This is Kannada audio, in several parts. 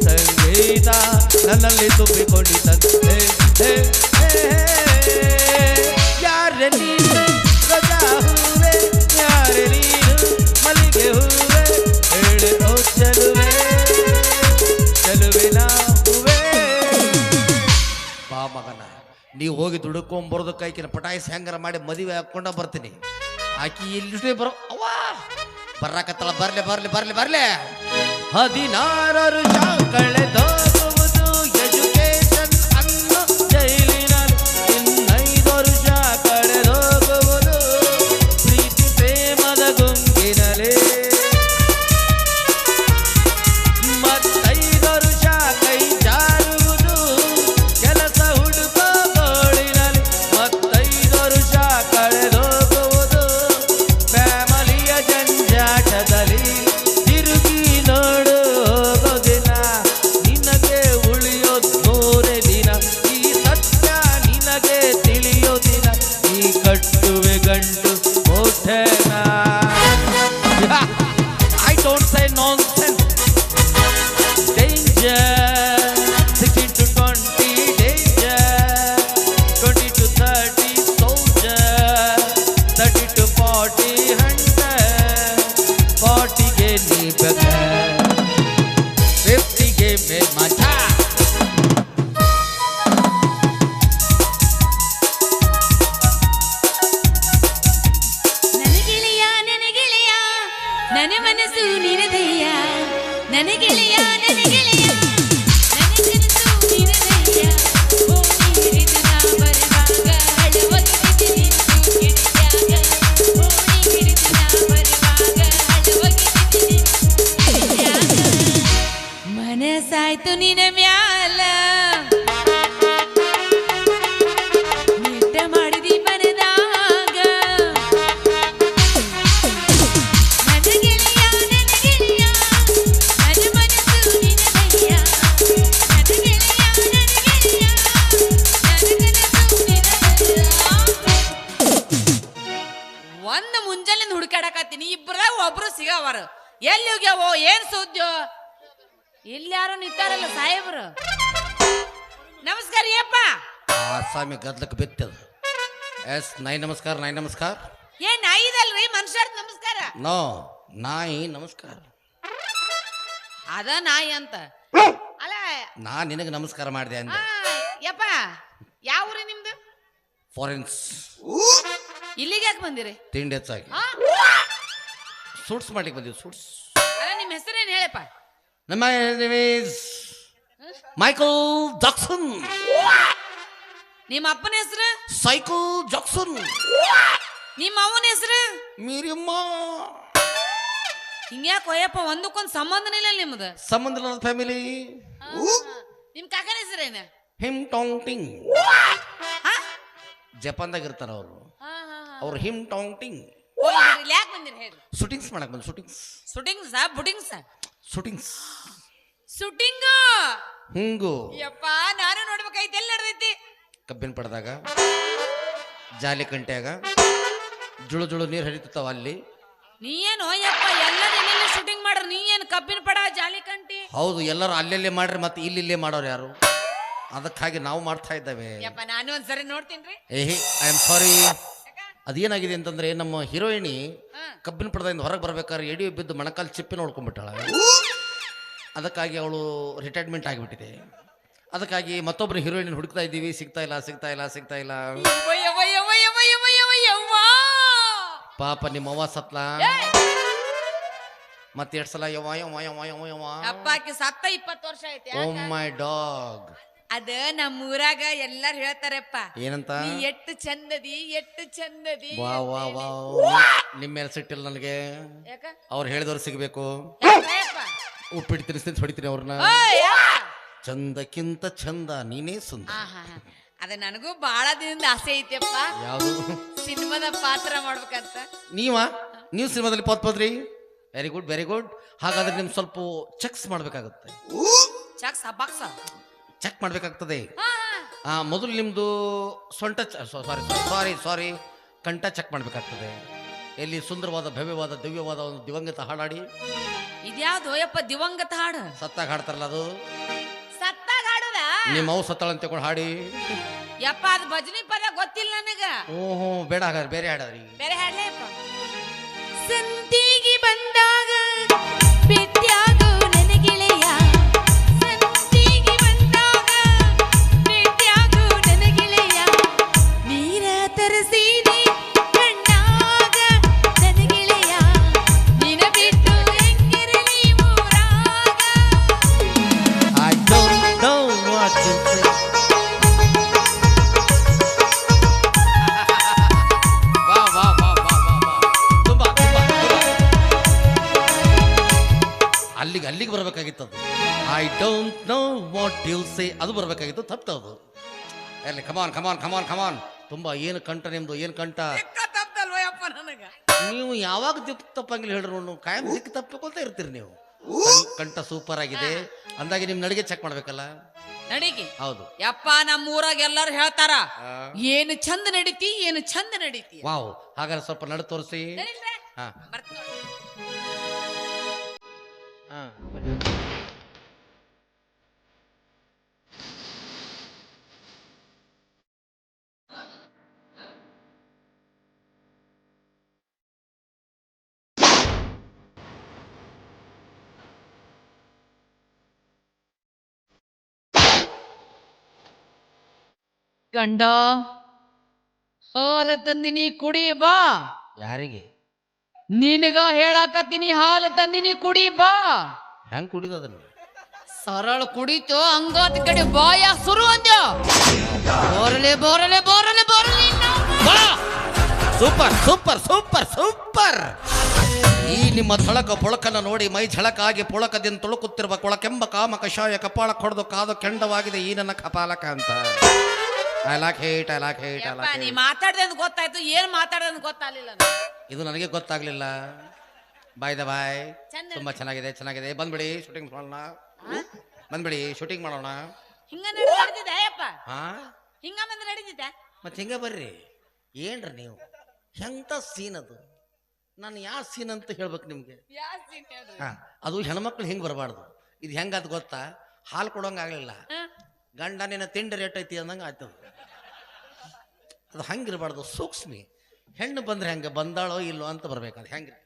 ಸಂಗೀತ ನನ್ನಲ್ಲಿ ತುಂಬಿಕೊಂಡಿತಂತೆ ಯಾರೆ ನೀನು ರೋಜಾ ಹೂವೆ ಯಾರೆ ನೀನು ಮಲ್ಲಿಗೆ ಹೂವೆ ಹೇಳೆ ಓ ಚಲುವೆ ಚಲುವಿನ ಹೂವೆ ಬಾ ಮಗನ ನೀವು ಹೋಗಿ ದುಡ್ಕೊಂಬರೋದಕ್ಕೆ ಆಕಿನ ಪಟಾಯಿಸಿ ಹೆಂಗಾರ ಮಾಡಿ ಮದುವೆ ಹಾಕೊಂಡ ಬರ್ತೀನಿ ಆಕಿ ಇಲ್ಲಿ ಬರೋ ಅವ್ವಾ ಬರ್ರಾಕತ್ತಲ್ಲ ಬರ್ಲೆ ಬರ್ಲೆ ಬರ್ಲೆ ಬರ್ಲೆ 16 ವರ್ಷ ಕಳೆದೋಗುವುದು ಎಜುಕೇಶನ್ ಅನ್ನೋ ಜೈಲಿನಲ್ಲಿ 15 ವರ್ಷ ಕಳೆದೋಗುವುದು ಪ್ರೀತಿ ಪ್ರೇಮದ ಗುಂಗಿನಲ್ಲಿ ಮತ್ತೈದು ವರ್ಷ ಕೈ ಜಾರುವುದು ಕೆಲಸ ಹುಡುಕೋ ಗೋಳಿನಲ್ಲಿ ಮತ್ತೈದು ವರ್ಷ ಕಳೆದೋಗುವುದು ಫ್ಯಾಮಿಲಿಯ ಜಂಜಾಟದಲ್ಲಿ ತಿರುಗಿ ನೋಡು ಹೋಗೋದಿನ ನಿನಗೆ ಉಳಿಯೋದು ಮೂರೇ ದಿನ ಈ ಸತ್ಯ ನಿನಗೆ ತಿಳಿಯೋದಿನ ಈ ಕಟ್ಟುವೆ ಗಂಟು ಮೋಠೇನ I don't say nonsense danger 16 to 20 danger 20 to 30 soldier 30 to 40 hunter 40 ಗೆ ನೀ beggar 50 ಗೆ ಮೇಲ್ ಮಜಾ ನನ್ನ ಮನಸ್ಸು ನಿನದಯ್ಯ ನನ್ನ ಗೆಳೆಯ ನನ್ನ ಗೆಳೆಯ ನನ್ನ ಕನಸು ನಿನದಯ್ಯ ಓ ನೀರಿದು ನಾ ಬರುವಾಗ ಹಳವಾಗಿ ನಿಂತು ಗೆಳೆಯಾಗ ಓ ನೀರಿದು ನಾ ಬರುವಾಗ ಹಳವಾಗಿ ನಿಂತು ಗೆಳೆಯಾಗ ಮನಸ್ಸಾಯ್ತು ನಿನ ಮ್ಯಾಲ ನಿಟ್ಟ ಮಾಡಿದಿ ಮನದಾಗ ನನ್ನ ಗೆಳೆಯ ನನ್ನ ಗೆಳೆಯ ನನ್ನ ಮನಸ್ಸು ನಿನದಯ್ಯ ನನ್ನ ಗೆಳೆಯ ನನ್ನ ಗೆಳೆಯ ನನ್ನ ಕನಸು ನಿನದಯ್ಯ ಒಂದು ಮುಂಜಾನೆ ಹುಡುಕಾಡಕತ್ತೀನಿ ಇಬ್ಬರಾಗ ಒಬ್ರು ಸಿಗವಾರ ಎಲ್ಲಿ ಹೋಗ್ಯಾವೋ ಏನ್ ಸುದ್ದಿಯೋ ಇಲ್ಲಿ ಯಾರೋ ನಿಂತಾರಲ್ಲ ಸಾಹೇಬ್ರು ನಮಸ್ಕಾರ ಯಪ್ಪ ಆಸಾಮಿ ಗದ್ಲಕ್ಕೆ ಬಿತ್ತದ ಎಸ್ ನಾಯಿ ನಮಸ್ಕಾರ ನಾಯಿ ನಮಸ್ಕಾರ ಏನ್ ನಾಯಿದಲ್ರಿ ಮನುಷ್ಯರ್ ನಮಸ್ಕಾರ ನೋ ನಾಯಿ ನಮಸ್ಕಾರ ಅದ ನಾಯಿ ಅಂತ ಅಲ್ಲ ನಾ ನಿನಗೆ ನಮಸ್ಕಾರ ಮಾಡಿದೆ ಅಂದೆ ಯಪ್ಪ ಯಾವ ಊರಿ ನಿಮ್ದು ಫಾರೆನ್ಸ್ ಇಲ್ಲಿಗೆ ಯಾಕೆ ಬಂದಿರಿ ತಿಂಡಿ ಹೆಚ್ಚಾಗಿ ಆ? ಸೂಟ್ಸ್ ಮಾಡ್ಲಿಕ್ಕೆ ಬಂದಿವಿ ಸೂಟ್ಸ್ ಅಲ್ಲ ನಿಮ್ಮ ಹೆಸರೇನು ಹೇಳಪ್ಪ ನಮ್ಮ ಮೈಕಲ್ ಜಾಕ್ಸನ್ ನಿಮ್ಮ ಅಪ್ಪನ ಹೆಸರು ಸೈಕಲ್ ಜಾಕ್ಸನ್ ನಿಮ್ಮ ಅವನ ಹೆಸರು ಮೀರಿಯಮ್ಮ ಹಿಂಗ್ಯಾಕೆ ಒಯ್ಯಪ್ಪ ಒಂದಕ್ಕೊಂದು ಸಂಬಂಧನೇ ಇಲ್ಲ ನಿಮ್ದು ಸಂಬಂಧ ಇಲ್ಲದ ಫ್ಯಾಮಿಲಿ ನಿಮ್ ಕಾಕನ ಹೆಸರೇನ ಹಿಮ್ ಟಾಂಗ್ ಟಿಂಗ್ ಜಪಾನ್ದಾಗ ಇರ್ತಾರ ಅವರು ಅವ್ರು ಹಿಮ್ ಟಾಂಗ್ ಟಿಂಗ್ ಯಾಕೆ ಬಂದಿರಿ ಹೇಳಿ ಶೂಟಿಂಗ್ಸ್ ಮಾಡಕ್ ಬಂದು ಶೂಟಿಂಗ್ಸ್ ಶೂಟಿಂಗ್ಸ್ ಬುಟಿಂಗ್ಸ್ ಶೂಟಿಂಗ್ಸ್ ಶೂಟಿಂಗ್ ಹಿಂಗು ಯಪ್ಪ ನಾನು ನೋಡ್ಬೇಕಾಯ್ತು ಎಲ್ಲಿ ನಡೆದೈತಿ ಕಬ್ಬಿನ ಪಡೆದಾಗ ಜಾಲಿ ಕಂಟ್ಯಾಗ ಜುಳು ಜುಳು ನೀರು ಹರಿತಾವ ಅಲ್ಲಿ ನೀ ಏನು ಯಪ್ಪ ಎಲ್ಲರೂ ಎಲ್ಲೆಲ್ಲ ಶೂಟಿಂಗ್ ಮಾಡ್ರ ನೀ ಏನು ಕಬ್ಬಿನ ಪಡ ಜಾಲಿ ಕಂಟಿ ಹೌದು ಎಲ್ಲರೂ ಅಲ್ಲೆಲ್ಲೇ ಮಾಡ್ರಿ ಮತ್ತೆ ಇಲ್ಲಿಲ್ಲೇ ಮಾಡೋರು ಯಾರು ಅದಕ್ಕಾಗಿ ನಾವು ಮಾಡ್ತಾ ಇದ್ದೇವೆ ಯಪ್ಪ ನಾನು ಒಂದ್ಸರಿ ನೋಡ್ತೀನಿ ಏಹಿ ಐ ಆಮ್ ಸಾರಿ ಅದೇನಾಗಿದೆ ಅಂತಂದ್ರೆ ನಮ್ಮ ಹೀರೋಯಿನಿ ಕಬ್ಬಿನ ಪಡದಿಂದ ಹೊರಗೆ ಬರ್ಬೇಕಾದ್ರೆ ಎಡಿ ಬಿದ್ದು ಮೊಣಕಾಲು ಚಿಪ್ಪಿ ನೋಡ್ಕೊಂಡ್ಬಿಟ್ಟಾಳ ಅದಕ್ಕಾಗಿ ಅವಳು ರಿಟೈರ್ಮೆಂಟ್ ಆಗಿಬಿಟ್ಟಿದೆ ಅದಕ್ಕಾಗಿ ಮತ್ತೊಬ್ಬರು ಹೀರೋಯಿನ್ ಹುಡುಕ್ತಾ ಇದ್ದೀವಿ ಸಿಗ್ತಾ ಇಲ್ಲ ಸಿಗ್ತಾ ಇಲ್ಲ ಸಿಗ್ತಾ ಇಲ್ಲ ಪಾಪ ನಿಮ್ಮ ಅವ್ವ ಸತ್ಲ ಮತ್ತೆ ಎರಡು ಸಲ ಯವ್ವ ಯವ್ವ ಯವ್ವ ಯವ್ವ ಯವ್ವ ಅಪ್ಪಾಕಿ ಸತ್ತ 20 ವರ್ಷ ಐತಿ ಓ ಮೈ ಡಾಗ್ ಅದ ನಮ್ಮೂರಾಗ ಎಲ್ಲಾರು ಹೇಳ್ತಾರಪ್ಪ ಏನಂತ ನೀ ಎಷ್ಟು ಚಂದದಿ ಎಷ್ಟು ಚಂದದಿ ವಾ ವಾ ವಾ ನಿಮ್ಮ ಮೇಲೆ ಸಿಟ್ಟಿಲ್ಲ ನನಗೆ ಯಾಕ ಅವ್ರು ಹೇಳಿದವ್ರು ಸಿಗಬೇಕು ಯಾಕಪ್ಪ? ಉಪ್ಪಿಟ್ಟು ತಿನ್ನಿಸ್ತೀನಿ ಹೊಡಿತೀನಿ ಅವ್ರನ್ನ ಓಯ್ ಯಾ. ಚಂದಕ್ಕಿಂತ ಚಂದ ನೀನೇ ಸುಂದರ ಆಹಾ. ಅದ ನನಗೂ ಬಹಳ ದಿನದ ಆಸೆ ಐತೆಪ್ಪ ಯಾವುದು ಸಿನಿಮಾದ ಪಾತ್ರ ಮಾಡ್ಬೇಕಂತ ನೀವು ಸಿನಿಮಾದಲ್ಲಿ ಪೋತ್ಪದ್ರಿ ವೆರಿ ಗುಡ್ ವೆರಿ ಗುಡ್ ಹಾಗಾದ್ರೆ ನಿಮ್ ಸ್ವಲ್ಪ ಚೆಕ್ಸ್ ಮಾಡ್ಬೇಕಾಗುತ್ತೆ ಚಾಕ್ ಸಬಾಕ್ಸ ಚೆಕ್ ಮಾಡ್ಬೇಕಾಗ್ತದೆ ಮೊದಲು ನಿಮ್ದು ಸೊಂಟ ಸಾರಿ ಕಂಠ ಚೆಕ್ ಮಾಡ್ಬೇಕಾಗ್ತದೆ ಎಲ್ಲಿ ಸುಂದರವಾದ ಭವ್ಯವಾದ ದಿವ್ಯವಾದ ಒಂದು ದಿವಂಗತ ಹಾಡಾಡಿ ಇದ್ಯಾವ್ದು ಯಪ್ಪ ದಿವಂಗತ ಹಾಡು ಸತ್ತಾಗ ಹಾಡ್ತಾರಲ್ಲ ಅದು ಸತ್ತಾಗ ಹಾಡುದ ನಿಮ್ಮ ಅವು ಸತ್ತಾಳ ಅಂತ ತಗೊಂಡು ಹಾಡಿ ಯಪ್ಪ ಅದು ಭಜನಿ ಪದ ಗೊತ್ತಿಲ್ಲ ನನಗ ಓಹೋ ಬೇಡ ಹಾಗಾದ್ರೆ ಬೇರೆ ಹಾಡದ್ರಿ ಬೇರೆ ಹಾಡ್ಲೇಪ್ಪ ಸಂತಿಗೆ ಬಂದಾಗ ಭೇಟಿಯಾಗೋ ನನಗೆಳೆಯ ಸಂತಿಗೆ ಬಂದಾಗ ಭೇಟಿಯಾಗೋ ನನಗೆಳೆಯ ನೀರ ತರಸಿದೆ ಕಣ್ಣಾಗ ನನಗೆಳೆಯ ನಿನ ಬಿಟ್ಟು ಹೆಂಗಿರಲಿ ಊರಾಗ I don't know what to say. ವಾ ವಾ ವಾ ವಾ ವಾ ವಾ ತುಂಬಾ ತುಂಬಾ ಅಲ್ಲಿಗೆ ಬರ್ಬೇಕಾಗಿತ್ತು I don't know what you say ಅದು ಬರ್ಬೇಕಾಗಿತ್ತು ತಪ್ಪದು ಎಲ್ಲಿ ಕಮಾನ್ ಕಮಾನ್ ಕಮಾನ್ ಕಮಾನ್ ತುಂಬಾ ಏನು ಕಂಠ ನಿಮ್ದು ಏನು ಕಂಠ ತಪ್ಪಲ್ವಯಪ್ಪ ನನಗ ನೀವು ಯಾವಾಗ ತಪ್ಪಂಗಿಲ್ಲ ಹೇಳ್ರಿ ನೀವು ಕಾಯಂ ಸಿಕ್ಕಿ ತಪ್ಪಿಕೊಳ್ತಾ ಇರ್ತೀರಿ ನೀವು ಕಂಠ ಸೂಪರ್ ಆಗಿದೆ ಅಂದಾಗೆ ನಿಮ್ ನಡಿಗೆ ಚೆಕ್ ಮಾಡ್ಬೇಕಲ್ಲ ನಡಿಗೆ ಹೌದು ಯಪ್ಪ ನಮ್ಮ ಊರಾಗ ಎಲ್ಲಾರು ಹೇಳ್ತಾರ ಏನು ಚಂದ ನಡೀತಿ ಏನು ಚಂದ ನಡೀತಿ ವಾವ್ ಹಾಗಾದ್ರೆ ಸ್ವಲ್ಪ ನಡು ತೋರಿಸಿ ಹಾ ಹಾ ಗಂಡ ಹಾಲು ತಂದಿನಿ ಕುಡಿ ಬಾ ಯಾರಿಗೆ ನಿನಗ ಹೇಳಾಕತ್ತೀನಿ ಹಾಲು ತಂದಿನಿ ಕುಡಿ ಬಾ ಹೆಂಗ್ ಕುಡಿದದನ್ನ ಸರಳ ಕುಡಿತು ಹಂಗಾದ ಕಡೆ ಬಾಯ ಸುರು ಅಂದ್ಯ ಬೋರಲೆ ಬೋರಲೆ ಬೋರಲೆ ಬೋರಲೆ ಸೂಪರ್ ಸೂಪರ್ ಸೂಪರ್ ಸೂಪರ್ ಈ ನಿಮ್ಮ ಥಳಕ ಪೊಳಕನ್ನು ನೋಡಿ ಮೈ ಝಳಕಾಗಿ ಪೊಳಕದಿಂದ ತುಳುಕುತ್ತಿರುವ ಕೊಳಕೆಂಬ ಕಾಮ ಕಷಾಯ ಕಪಾಳ ಕೊಡದು ಕಾದು ಕೆಂಡವಾಗಿದೆ ಈ ನನ್ನ ಕಪಾಲಕ ಅಂತ I lock hate I lock hate I lock ನೀ ಮಾತಾಡ್ದೆ ಅಂತ ಗೊತ್ತಾಯ್ತು ಏನ್ ಮಾತಾಡ್ದೆ ಅಂತ ಗೊತ್ತಾಗ್ಲಿಲ್ಲ ಇದು ನನಗೆ ಗೊತ್ತಾಗ್ಲಿಲ್ಲ ಬಾಯ್ ದ ಬಾಯ್ ಚಂದ ತುಂಬಾ ಚೆನ್ನಾಗಿದೆ ಚೆನ್ನಾಗಿದೆ ಬಂದ್ಬಿಡಿ ಶೂಟಿಂಗ್ ಮಾಡೋಣ ಬಂದ್ಬಿಡಿ ಶೂಟಿಂಗ್ ಮಾಡೋಣ ಹಿಂಗ ನಡೀತಿದ್ದೆ ಅಯ್ಯಪ್ಪ ಹಾ ಹಿಂಗ ಬಂದು ನಡೀತಿದ್ದೆ ಮತ್ತೆ ಹಿಂಗ ಬರ್ರಿ ಏನ್ರಿ ನೀವು ಎಂತ ಸೀನ್ ಅದು ನಾನು ಯಾವ ಸೀನ್ ಅಂತ ಹೇಳ್ಬೇಕು ನಿಮ್ಗೆ ಹಾ ಅದು ಹೆಣ್ಮಕ್ಳು ಹಿಂಗೆ ಬರಬಾರ್ದು ಇದು ಹೆಂಗದು ಗೊತ್ತಾ ಹಾಲು ಕೊಡೋಂಗ ಆಗ್ಲಿಲ್ಲ ಗಂಡ ನಿನ್ನ ತಿಂಡಿ ರೇಟ್ ಐತಿ ಅಂದಂಗೆ ಆಯ್ತು ಅದು ಹಂಗಿರಬಾರ್ದು ಸೂಕ್ಷ್ಮಿ ಹೆಣ್ಣು ಬಂದ್ರೆ ಹೆಂಗೆ ಬಂದಾಳೋ ಇಲ್ಲೋ ಅಂತ ಬರ್ಬೇಕದು ಹೆಂಗ್ರಿ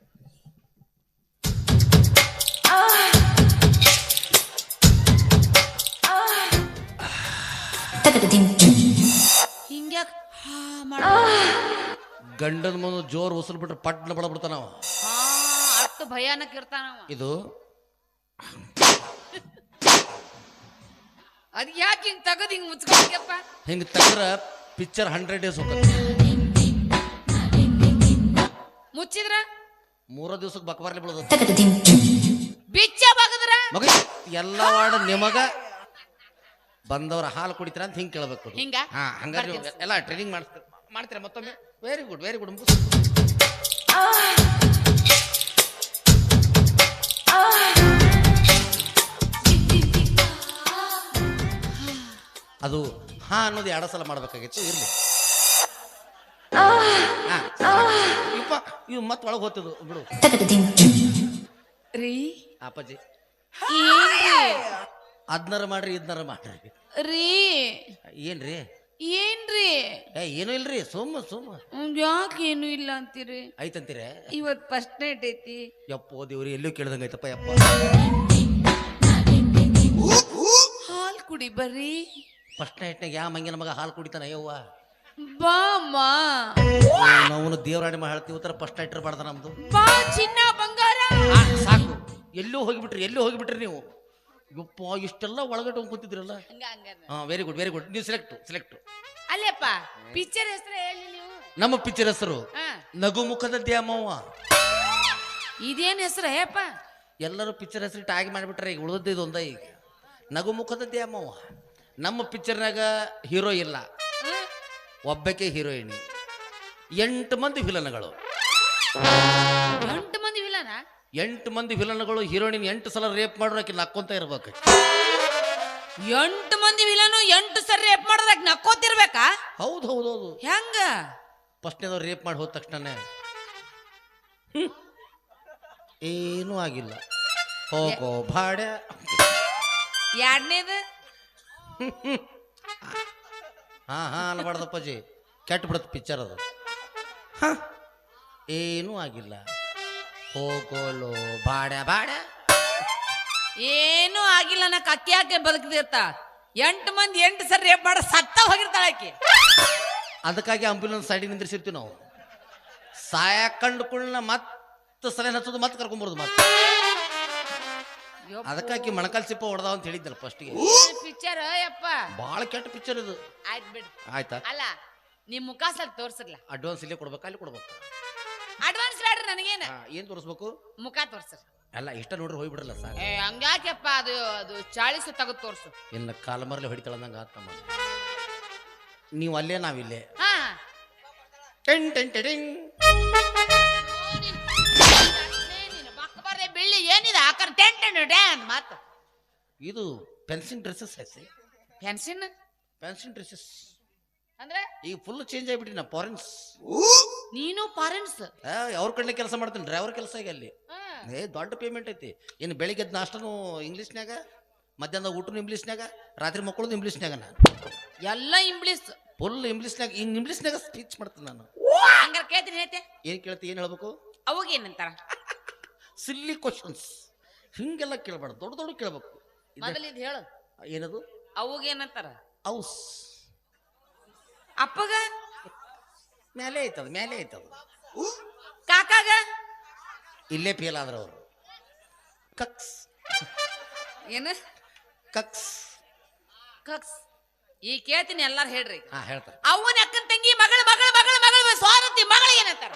ಹಿಂಗ್ಯಾಕ್ ಗಂಡನ ಮುಂದೆ ಜೋರು ಉಸಿರು ಬಿಟ್ರೆ ಪಟ್ನ ಬಡಬಿಡ್ತಾನವ ಅಷ್ಟು ಭಯಾನಕ ಇರ್ತಾನವ ಇದು ಅದ್ ಯಾಕೆ ಹಿಂಗ್ ತಗದ್ ಹಿಂಗ್ ಮುಚ್ಕೊಂಡ್ಯಪ್ಪ ಹಿಂಗೆ ತೆಗ್ರ ಪಿಕ್ಚರ್ 100 ಡೇಸ್ ಹೋಗ್ತದೆ ಮುಚ್ಚಿದ್ರ 3 ದಿವಸಕ್ಕೆ ಬಕ್ಬಾರ್ಲಿ ಬಿಡೋದು ಬಿಚ್ಚ ಬಗದ್ರ ಮಗ ಎಲ್ಲ ವಾರ್ಡ್ ನಿಮಗ ಬಂದವ್ರ ಹಾಲು ಕುಡಿತೀರ ಅಂತ ಹಿಂಗೆ ಕೇಳಬೇಕು ಹಿಂಗ ಹಾ ಹಂಗಾರೆ ಎಲ್ಲ ಟ್ರೈನಿಂಗ್ ಮಾಡ್ತೀರಾ ಮತ್ತೊಮ್ಮೆ ವೆರಿ ಗುಡ್ ವೆರಿ ಗುಡ್ ಅದು ಹಾ ಅನ್ನೋದು 2 ಸಲ ಮಾಡ್ಬೇಕಾಗಿತ್ತು ಇರ್ಲಿ ಇವ್ ಮತ್ತೆ ಒಳಗೆ ಹೋಗ್ತದು ಬಿಡು ರೀ ಅಪ್ಪಾಜಿ ಏನ್ರಿ ಅದ್ನಾರ ಮಾಡ್ರಿ ಇದ್ನಾರ ಮಾಡ್ರಿ ರೀ ಏನ್ರಿ ಏನ್ರಿ ಏನೂ ಇಲ್ರಿ ಸುಮ್ಮ ಯಾಕೆ ಏನು ಇಲ್ಲ ಅಂತೀರಿ ಐತಂತೀರ ಇವತ್ ಫಸ್ಟ್ ನೈಟ್ ಐತಿ ಯಪ್ಪೋ ದೇವ್ರಿ ಎಲ್ಲೂ ಕೇಳ್ದಂಗ ಐತಪ್ಪ ಯಪ್ಪ ಹಾಲ್ ಕುಡಿ ಬರ್ರಿ ಫಸ್ಟ್ ನೈಟ್ನಾಗ ಯಾವ ಮಂಗಿನ ಮಗ ಹಾಲು ಕುಡಿತಾನ ಯವ್ವ ಬಾಮ್ಮ ನಾವು ದೇವರಾಣಿ ಮಾಡಿ ಹೇಳ್ತೀವಿ ಉತ್ತರ ಫಸ್ಟ್ ನೈಟ್ ಇರಬಾರ್ದ ನಮ್ದು ಬಾ ಚಿನ್ನ ಬಂಗಾರ ಸಾಕು ಎಲ್ಲೂ ಹೋಗಿಬಿಟ್ರಿ ನೀವು ಯಪ್ಪ ಇಷ್ಟೆಲ್ಲ ಒಳಗಡೆ ಕೂತಿದ್ರಲ್ಲ ಹಾ ವೆರಿ ಗುಡ್ ನೀವು ಸೆಲೆಕ್ಟ್ ಅಲ್ಲಪ್ಪ ಪಿಕ್ಚರ್ ಹೆಸರು ಹೇಳಿ ನೀವು ನಮ್ಮ ಪಿಕ್ಚರ್ ಹೆಸರು ನಗು ಮುಖದ ದ್ಯಾಮವ್ವ ಇದೇನ್ ಹೆಸರು ಹೇಪ್ಪ ಎಲ್ಲರೂ ಪಿಕ್ಚರ್ ಹೆಸರು ಟ್ಯಾಗ್ ಮಾಡಿಬಿಟ್ರೆ ಈಗ ಉಳಿದದ್ದು ಇದೊಂದ ಈಗ ನಗು ಮುಖದ ದ್ಯಾಮವ್ವ ನಮ್ಮ ಪಿಕ್ಚರ್ನಾಗ ಹೀರೋ ಇಲ್ಲ ಒಬ್ಬಕ್ಕೆ ಹೀರೋಯಿನಿ 8 ಮಂದಿ ವಿಲನ್ಗಳು 8 ಮಂದಿ ವಿಲನ 8 ಮಂದಿ ವಿಲನ್ಗಳು ಹೀರೋಯಿನ್ 8 ಸಲ ರೇಪ್ ಮಾಡೋಕೆ ನಕ್ಕೊಂತ ಇರ್ಬೇಕು 8 ಮಂದಿ ವಿಲನು 8 ಸರಿ ರೇಪ್ ಮಾಡೋದಕ್ಕೆ ನಕ್ಕೋತಿರ್ಬೇಕಾ ಹೌದು ಹೆಂಗ ಫಸ್ಟ್ನೇದವ್ರು ರೇಪ್ ಮಾಡಿ ಹೋದ ತಕ್ಷಣ ಏನೂ ಆಗಿಲ್ಲ ಹೋಗೋ ಬಾಡ. ಎರಡನೇದು ಹಾ ಅನ್ಬಾರ್ದಪ್ಪಾಜಿ, ಕೆಟ್ಟ ಬಿಡುತ್ತೆ ಪಿಕ್ಚರ್ ಅದು. ಹ ಏನೂ ಆಗಿಲ್ಲ. ಹೋಗೋಲು ಬಾಡ ಬಾಡ. ಏನೂ ಆಗಿಲ್ಲ ನಾ ಅಕ್ಕಿ ಹಾಕಿ ಬದುಕದಿರ್ತ 8 ಮಂದಿ 8 ಸರಿ ರೇಪ್ ಮಾಡ ಸತ್ತ ಹೋಗಿರ್ತಾಳ ಆಕಿ. ಅದಕ್ಕಾಗಿ ಆಂಬ್ಯುಲೆನ್ಸ್ ಸೈಡಿಗೆ ನಿಂದಿರ್ಸಿರ್ತೀವಿ ನಾವು. ಸಾಯಕಂಡ್ಕೊಳ್ಳ ಮತ್ತೆ ಸಲಹೆ ಹಚ್ಚೋದು ಮತ್ತೆ ಕರ್ಕೊಂಬರೋದು ಮತ್ತೆ. ಅದಕ್ಕಾಕಿ ಮೊಣಕಾಲ್ ಚಿಪ್ಪ ಹೊಡೆದಾವ ಅಂತ ಹೇಳಿದ್ದಲ್ಲ ಫಸ್ಟ್ಗೆ. ಪಿಕ್ಚರ್ ಯಪ್ಪ ಭಾಳ ಕೆಟ್ಟ ಪಿಕ್ಚರ್ ಇದು. ಆಯ್ತು ಬಿಡು. ಆಯ್ತಾ? ಅಲ್ಲ ನಿಮ್ ಮುಖ ಸ್ವಲ್ಪ ತೋರ್ಸಿರ್ಲ. ಅಡ್ವಾನ್ಸ್ ಇಲ್ಲೇ ಕೊಡ್ಬೇಕಾ ಅಲ್ಲಿ ಕೊಡ್ಬೇಕು? ಅಡ್ವಾನ್ಸ್ ಬೇಡ್ರಿ ನನಗೇನ. ಏನ್ ತೋರಿಸ್ಬೇಕು? ಮುಖ ತೋರ್ಸ್ರಿ. ಅಲ್ಲ ಇಷ್ಟ ನೋಡ್ರಿ ಹೋಗ್ಬಿಡ್ರಲ್ಲ ಸಾಕು. ಹಂಗಾಕ್ಯಪ್ಪ ಅದು 40 ತೆಗೆದು ತೋರ್ಸು. ಇನ್ನು ಕಾಲ ಮರಲಿ ಹೊಡಿತಾಳಂದಂಗ ಆತಮ್ಮ. ನೀವು ಅಲ್ಲೇ ನಾವಿಲ್ಲೇ. ಹಾ ಟೆನ್ ಟೆನ್ ಟೆನ್. ಬರ್ರೆ ಬೆಳ್ಳಿ ಏನಿದೆ ಆಕಾರ ಟೆಂಟ್ ಮಾತು. ಇದು ಪೆನ್ಸಿನ್ ಡ್ರೆಸ್ಸಸ್ ಐತಿ. ಪೆನ್ಸಿನ್ ಡ್ರೆಸ್ಸಸ್ ಅಂದ್ರೆ ಈಗ ಫುಲ್ ಚೇಂಜ್ ಆಗಿಬಿಟ್ಟಿ ನಾ ಫಾರಿನ್ಸ್. ನೀನು ಫಾರಿನ್ಸ್? ಅವ್ರ ಕಡೆ ಕೆಲಸ ಮಾಡ್ತೀನಿ, ಡ್ರೈವರ್ ಕೆಲಸ ಈಗ ಅಲ್ಲಿ. ದೊಡ್ಡ ಪೇಮೆಂಟ್ ಐತಿ. ಇನ್ನು ಬೆಳಿಗ್ಗೆ ನಾಷ್ಟನು ಇಂಗ್ಲೀಷ್ನ್ಯಾಗ, ಮಧ್ಯಾಹ್ನದ ಊಟನು ಇಂಗ್ಲೀಷ್ನ್ಯಾಗ, ರಾತ್ರಿ ಮಕ್ಕಳದು ಇಂಗ್ಲೀಷ್ನ್ಯಾಗ. ನಾನು ಎಲ್ಲ ಇಂಗ್ಲೀಷ್ ಫುಲ್ ಇಂಗ್ಲೀಷ್ನ್ಯಾಗ ಇಂಗ್ಲೀಷ್ನ್ಯಾಗ ಸ್ಪೀಚ್ ಮಾಡ್ತೀನಿ ನಾನು. ಹಂಗಾರ ಕೇಳ್ತೀನಿ ಹೇಳ್ತೆ. ಏನ್ ಕೇಳ್ತಿ? ಏನ್ ಹೇಳ್ಬೇಕು? ಅವಾಗ ಏನಂತಾರ? ಸಿಲ್ಲಿ ಕ್ವಶನ್ಸ್ ಹಿಂಗೆಲ್ಲ ಕೇಳಬಾರ್ದು, ದೊಡ್ಡ ದೊಡ್ಡ ಕೇಳ್ಬೇಕು. ಮೊದಲಿದ್ ಹೇಳು. ಏನದು? ಅವಾಗ ಏನಂತಾರ? ಔಸ್. ಅಪ್ಪಗ ಮೇಲೆ ಐತದ, ಮೇಲೆ ಐತದ. ಕಾಕಾಗ ಇಲ್ಲೇ ಫೇಲ್ ಆದ್ರ ಅವರು. ಕಕ್ಸ್. ಏನು ಕಕ್ಸ್? ಕಕ್ಸ್. ಈ ಕೇಳ್ತೀನಿ ಎಲ್ಲಾರು ಹೇಳ್ರಿ. ಹೇಳ್ತಾರೆ. ಅವನ ಅಕ್ಕನ ತಂಗಿ ಮಗಳು ಮಗಳು ಮಗಳು ಮಗಳು ಸ್ವಾರತಿ ಮಗಳು ಏನಂತಾರ?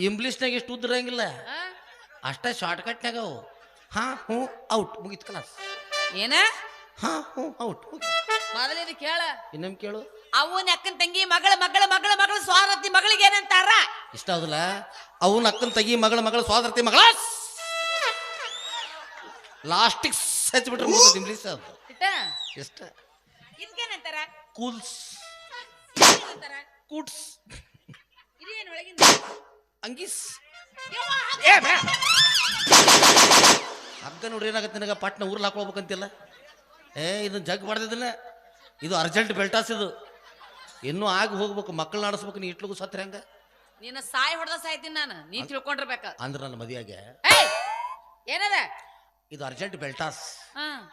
ಇಂಗ್ಲೀಷ್ನಾಗ ಎಷ್ಟು ಉದ್ರಂಗಿಲ್ಲ, ಅಷ್ಟೇ ಶಾರ್ಟ್ ಕಟ್ನಾಗ ಅವು. ಹಾ ಹ್ಞೂ ಔಟ್ ಮುಗಿತ್ ಕ್ಲಾಸ್. ಏನ? ಹಾ ಹ್ಞೂ ಔಟ್. ಮೊದಲಿದ್ ಕೇಳ. ಇನ್ನೊಮ್ಮೆ ಕೇಳು. ಅವನ ಅಕ್ಕನ ತಂಗಿ ಮಗಳು ಮಗಳು ಮಗಳು ಮಗಳು ಸ್ವಾರತಿ ಮಗಳಿಗೆ ಏನಂತಾರ? ಇಷ್ಟ ಹೌದಲ್ಲ? ಅವನ ಅಕ್ಕನ ತಂಗಿ ಮಗಳ ಮಗಳ ಸ್ವಾದರ್ತಿ ಮಗಳ ಲಾಸ್ಟಿಗೆ ಹಚ್ಬಿಟ್ರೆ ಮುಗಿದ ಇಂಗ್ಲೀಷ್ ಅದು. ಇಷ್ಟ. ಇದಕ್ಕೇನಂತಾರ? ಕೂಲ್ಸ್. ಕೂಟ್ಸ್. ಇದೇನು ಒಳಗಿಂದ? ಅಂಗೀಸ್. ಹಗ್ಗ ನೋಡ್ರಿ ಏನಾಗತ್ತೆ ನಿನಗ, ಪಟ್ನ ಊರ್ಲಿ ಹಾಕೊಳ್ಬೇಕಂತಿಲ್ಲ. ಇದನ್ನ ಜಗ್ ಮಾಡ್ದಿದ್ದಲ್ಲ, ಇದು ಅರ್ಜೆಂಟ್ ಬೆಲ್ಟಾಸ್. ಇದು ಇನ್ನೂ ಆಗಿ ಹೋಗ್ಬೇಕು, ಮಕ್ಕಳನ್ನ ಆಡಿಸ್ಬೇಕು. ನೀ ಇಟ್ಲಿಗೂ ಸತ್ರ ಹೆಂಗ? ನೀನು ಸಾಯಿ ಹೊಡೆದ ಸಾಯ್ತೀನಿ ನಾನು, ನೀ ತಿಳ್ಕೊಂಡಿರ್ಬೇಕ. ಅಂದ್ರೆ ನನ್ನ ಮದುವೆಗೆ ಏನದ? ಇದು ಅರ್ಜೆಂಟ್ ಬೆಲ್ಟಾಸ್.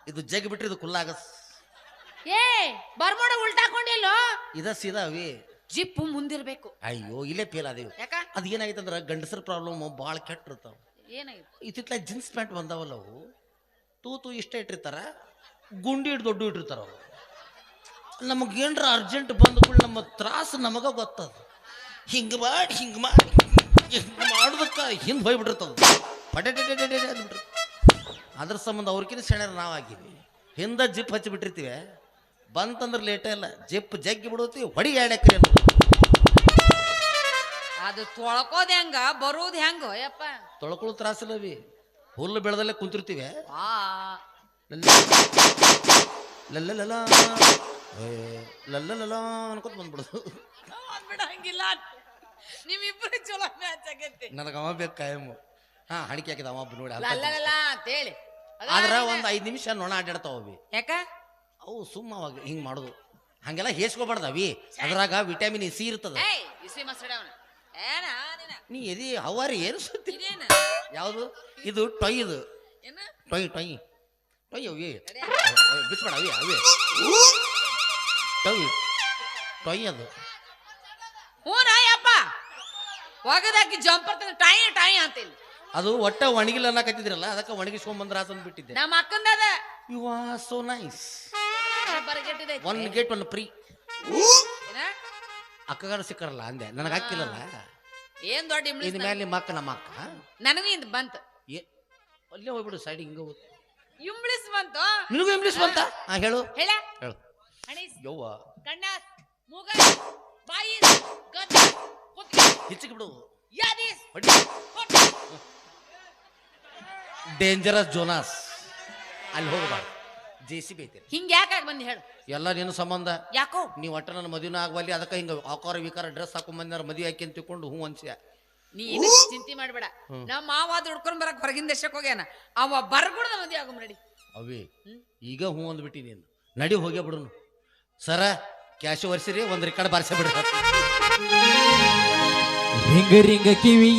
ಇದು ಜಗ್ ಬಿಟ್ರಿ ಇದು ಕುಲ್ಲಾಗಸ್. ಬರ್ಮೋಡ ಉಲ್ಟಾಕೊಂಡಿಲ್ಲೋ. ಇದ ಸೀದಾ ಅವಿ ಜಿಪ್ಪು ಮುಂದಿರ್ಬೇಕು. ಅಯ್ಯೋ ಇಲ್ಲೇ ಫೇಲ್ ಆದೇವು. ಅದ್ ಏನಾಗೈತೆ ಅಂದ್ರೆ ಗಂಡಸರ ಪ್ರಾಬ್ಲಮ್ ಭಾಳ ಕೆಟ್ಟಿರ್ತಾವ. ಏನಾಗಿತ್ತು? ಇತ್ತಿತ್ಲ ಜೀನ್ಸ್ ಪ್ಯಾಂಟ್ ಬಂದಾವಲ್ಲ ಅವು, ತೂತು ಇಷ್ಟ ಇಟ್ಟಿರ್ತಾರ, ಗುಂಡಿ ಇಟ್ಟು ದೊಡ್ಡ ಇಟ್ಟಿರ್ತಾರ ಅವು. ನಮಗೇನ್ರ ಅರ್ಜೆಂಟ್ ಬಂದ್ಗಳು ನಮ್ಮ ತ್ರಾಸು ನಮಗ ಗೊತ್ತದ. ಹಿಂಗೆ ಮಾಡಿ ಹಿಂಗೆ ಮಾಡೋದಕ್ಕೆ ಹಿಂದೆ ಹೋಗ್ಬಿಟ್ಟಿರ್ತದ. ಪಟೆ ಅಂದ್ಬಿಟ್ರಿ. ಅದ್ರ ಸಂಬಂಧ ಅವ್ರಿಗಿನ ಸೆಣ್ಯಾರ ನಾವಾಗಿವಿ. ಹಿಂದೆ ಜಿಪ್ ಹಚ್ಚಿಬಿಟ್ಟಿರ್ತೀವಿ, ಬಂತಂದ್ರೆ ಲೇಟೇ ಇಲ್ಲ, ಜಿಪ್ ಜಗ್ಗಿ ಬಿಡುತ್ತೀವಿ, ಹೊಡಿ ಎಡಕ್ರಿ ಅನ್ನೋದು. ಅದು ತೊಳ್ಕೋದ್ ಹೆಂಗ ಬರುವುದು ಹೆಂಗ ಯಪ್ಪ? ತೊಳ್ಕೊಳ್ಳೋ ತ್ರಾಸಿಲ್ಲ ಅವಿ. ಹುಲ್ಲು ಬೆಳೆದಲ್ಲೇ ಕುಂತಿರ್ತೀವಿ. ಲಲ್ಲ ಲಲ್ಲ ಅನ್ಕೊತ ಬಂದ್ಬಿಡೋದು. ಬಿಡಂಗಿಲ್ಲ. ನಿಮ್ಮಿಬ್ಬರು ಚಲೋ ಮ್ಯಾಚ್ ಆಗೈತಿ. ನನಗೆ ಅವ ಬೇಕು ಕಾಯಮ್ಮು. ಹಣಿಕೆ ಹಾಕಿದ ಅವ ನೋಡಿ ಅಂತೇಳಿ. ಆದ್ರೆ ಒಂದು 5 ನಿಮಿಷ ನೊಣ ಅಡ್ಡಾಡ್ತಾವ ಅವಿ. ಯಾಕ? ಅವು ಸುಮ್ಮ ಅವಾಗ ಹಿಂಗೆ ಮಾಡೋದು. ಹಂಗೆಲ್ಲ ಹೇಸ್ಕೋಬಾರ್ದು ಅವಿ. ಅದ್ರಾಗ ವಿಟಮಿನ್ ಸಿ ಇರ್ತದ. ನೀ ಎದಿ ಹವಾರಿ ಏನು ಸುತ್ತಿ? ಯಾವುದು ಇದು? ಟೊಯ್. ಇದು ಟೊಯ್ ಟೊಯ್ ಟೊಯ್ ಅವಿ. ಬಿಚ್ಬೇಡ ಅವಿ ಅವಿ ಟೊಯ್ ಟೊಯ್ ಅದು. ಹ್ಞೂನಯ್ಯಪ್ಪ, ಒಗದಾಕಿ ಜಂಪರ್ ಟಾಯಿ ಟಾಯಿ ಅಂತಿಲ್ಲ. ಅದು ಒಟ್ಟ ಒಣಗಿಲ್ಲ ಅನ್ನಕತ್ತಿದ್ರಲ್ಲ, ಅದಕ್ಕೆ ಒಣಗಿಸ್ಕೊಂಡ್ ಆತಂದ್ ಬಿಟ್ಟಿದ್ದೆ. ನಮ್ಮ ಅಕ್ಕಂದದ. You are so nice. One get one free. ಅಕ್ಕಗಾರ ಸಿಕ್ಕರಲ್ಲ ಅಂದೆ, ನನಗೆ ಹಾಕಿಲ್ಲಲ್ಲ. ಏನ್ ದೊಡ್ಡ ಇಂಗ್ಲಿಷ್ ಮೇಲೆ ನಿಮ್ಮ ಅಕ್ಕ ನಮ್ಮ ಅಕ್ಕ ನನಗೂ ಇಂದ ಬಂತ. ಅಲ್ಲೇ ಹೋಗ್ಬಿಡು ಸೈಡ್ ಹಿಂಗ ಹೋಗುದು. ಇಂಗ್ಲಿಷ್ ಬಂತು. ನಿನಗೂ ಇಂಗ್ಲಿಷ್ ಬಂತ? ಹೇಳು ಹೇಳ. ಹೇಳು. ಯವ್ವ ಕಣ್ಣ ಮೂಗ ಬಾಯಿ ಗದ್ದ ಹೆಚ್ಚಿಗೆ ಬಿಡು. ಯಾದಿಸ್ ಡೇಂಜರಸ್ ಜೋನಾಸ್. ಅಲ್ಲಿ ಹೋಗಬಾರ್ದು. JCB ಐತೆ. ಹಿಂಗ ಯಾಕಾಗ ಬಂದಿ ಹೇಳು? ಎಲ್ಲ ನೀನು ಸಂಬಂಧ. ಯಾಕೋ? ನೀವು ಒಟ್ಟ ನನ್ನ ಮದುವೆನ ಆಗವಲ್ಲಿ, ಅದಕ್ಕೆ ಹಿಂಗೆ ಆಕಾರ ವಿಕಾರ ಡ್ರೆಸ್ ಹಾಕೊಂಡ್ ಬಂದಾರ ಮದುವೆ ಹಾಕಿ ಅಂತ ತಿಳ್ಕೊಂಡು ಹ್ಞೂ ಅನ್ಸ್ಯ. ನೀ ಏನು ಚಿಂತೆ ಮಾಡ್ಬೇಡ. ನಮ್ಮ ಮಾವ ದುಡ್ಕೊಂಡ್ ಬರಕ್ ಹೊರಗಿನ ದೇಶಕ್ಕೆ ಹೋಗ್ಯಾನ, ಅವ ಬರ್ಗುಡ್ದ ಮದ್ವೆ ಆಗಮ್ ನಡಿ. ಅವಿ ಈಗ ಹ್ಞೂ ಅಂದ್ಬಿಟ್ಟಿ ನೀನು, ನಡಿ ಹೋಗೇ ಬಿಡುನು. ಸರ ಕ್ಯಾಶ್ ಒರ್ಸಿರಿ, ಒಂದು ರೆಕಾರ್ಡ್ ಬಾರಿಸಿ ಬಿಡ್ರಿ. ರಿಂಗ ರಿಂಗ ಕಿವಿ